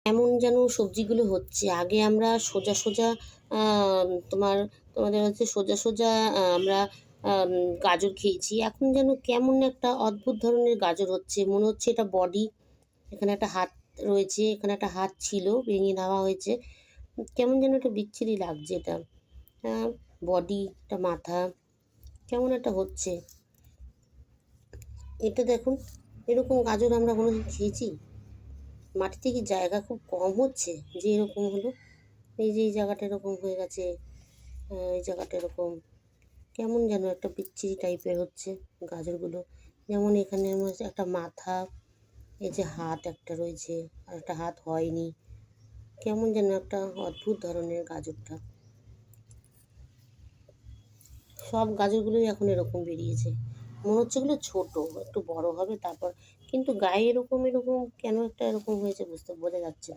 এমন যেন সবজিগুলো হচ্ছে। আগে আমরা সোজা সোজা তোমাদের হচ্ছে সোজা সোজা আমরা আম গাজর খেয়েছি। এখন যেন কেমন একটা অদ্ভুত ধরনের গাজর হচ্ছে। মনে হচ্ছে এটা বডি। এখানে একটা হাত রয়েছে, এখানে একটা হাত ছিল, ভেঙে নেওয়া হয়েছে। কেমন যেন একটা বিচ্ছিরি লাগছে এটা। আ বডি, একটা মাথা, কেমন একটা হচ্ছে। এটা দেখুন, এরকম গাজর আমরা কোনোদিন খেয়েছি? মাটিতে কি জায়গা খুব কম হচ্ছে যে এরকম হলো? এই যে এই জায়গাটা এরকম হয়ে গেছে, এই জায়গাটা এরকম কেমন যেন একটা বিচ্ছিরি টাইপের হচ্ছে গাজরগুলো। যেমন এখানে আমার একটা মাথা, এই যে হাত একটা রয়েছে, আর একটা হাত হয়নি। কেমন যেন একটা অদ্ভুত ধরনের গাজরটা। সব গাজরগুলোই এখন এরকম বেরিয়েছে। মনে হচ্ছে এগুলো ছোট, একটু বড় হবে তারপর, কিন্তু গায়ে এরকম এরকম কেন একটা এরকম হয়েছে বোঝা যাচ্ছে না।